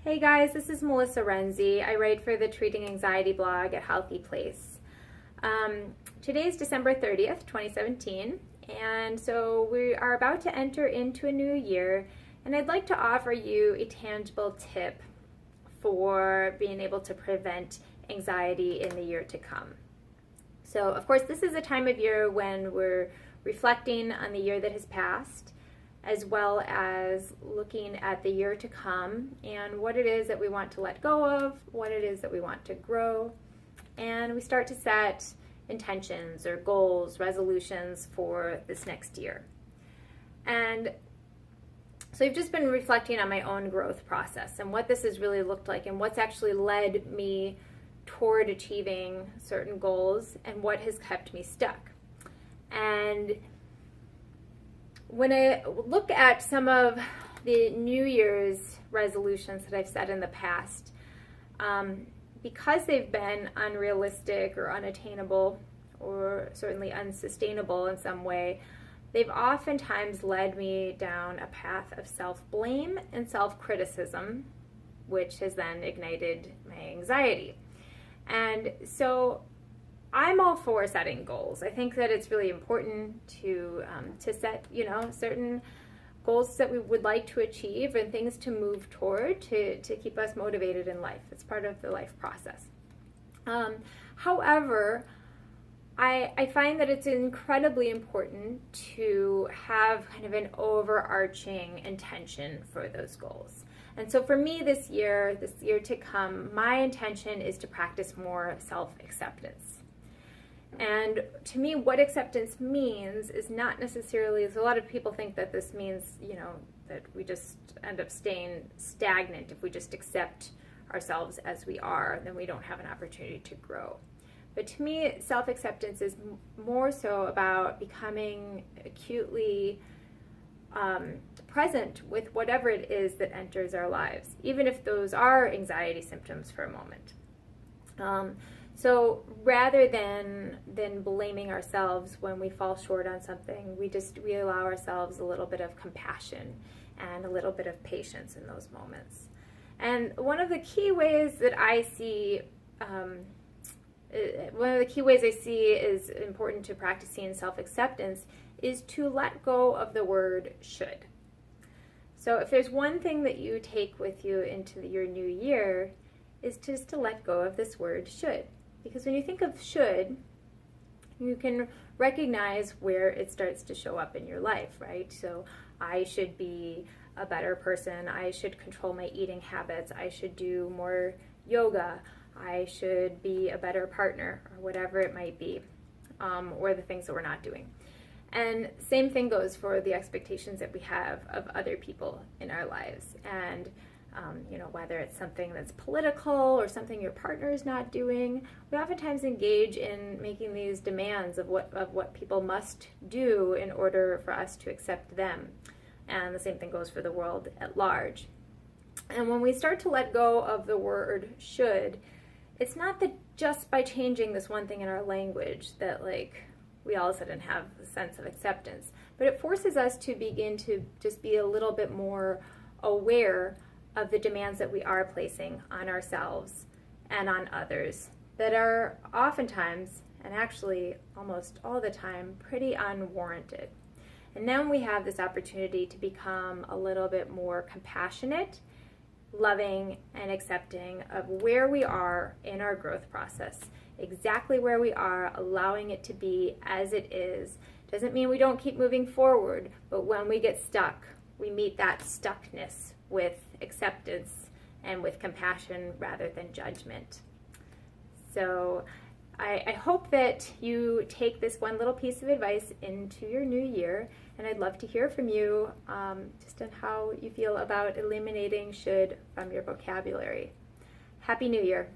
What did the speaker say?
Hey guys, this is Melissa Renzi. I write for the Treating Anxiety blog at HealthyPlace. Today is December 30th, 2017, and so we are about to enter into a new year, and I'd like to offer you a tangible tip for being able to prevent anxiety in the year to come. So, of course, this is a time of year when we're reflecting on the year that has passed, as well as looking at the year to come and what it is that we want to let go of, what it is that we want to grow, and we start to set intentions or goals, resolutions for this next year. And so I've just been reflecting on my own growth process and what this has really looked like and what's actually led me toward achieving certain goals and what has kept me stuck. And when I look at some of the New Year's resolutions that I've set in the past, because they've been unrealistic or unattainable or certainly unsustainable in some way, they've oftentimes led me down a path of self-blame and self-criticism, which has then ignited my anxiety. And so I'm all for setting goals. I think that it's really important to set, certain goals that we would like to achieve and things to move toward to keep us motivated in life. It's part of the life process. However, I find that it's incredibly important to have kind of an overarching intention for those goals. And so for me this year to come, my intention is to practice more self-acceptance. And to me, what acceptance means is not necessarily, so a lot of people think that this means, that we just end up staying stagnant. If we just accept ourselves as we are, then we don't have an opportunity to grow. But to me, self-acceptance is more so about becoming acutely present with whatever it is that enters our lives, even if those are anxiety symptoms for a moment. So rather than blaming ourselves when we fall short on something, we allow ourselves a little bit of compassion and a little bit of patience in those moments. And one of the key ways that I see, is important to practicing self-acceptance is to let go of the word should. So if there's one thing that you take with you into your new year, is just to let go of this word should. Because when you think of should, you can recognize where it starts to show up in your life, right? So I should be a better person. I should control my eating habits. I should do more yoga. I should be a better partner, or whatever it might be, or the things that we're not doing. And same thing goes for the expectations that we have of other people in our lives. And whether it's something that's political or something your partner is not doing, we oftentimes engage in making these demands of what people must do in order for us to accept them. And the same thing goes for the world at large. And when we start to let go of the word should, it's not that just by changing this one thing in our language that we all of a sudden have a sense of acceptance, but it forces us to begin to just be a little bit more aware of the demands that we are placing on ourselves and on others that are oftentimes, and actually almost all the time, pretty unwarranted. And now we have this opportunity to become a little bit more compassionate, loving, and accepting of where we are in our growth process, exactly where we are, allowing it to be as it is. Doesn't mean we don't keep moving forward, but when we get stuck, we meet that stuckness with acceptance and with compassion rather than judgment. So I hope that you take this one little piece of advice into your new year, and I'd love to hear from you just on how you feel about eliminating should from your vocabulary. Happy New Year.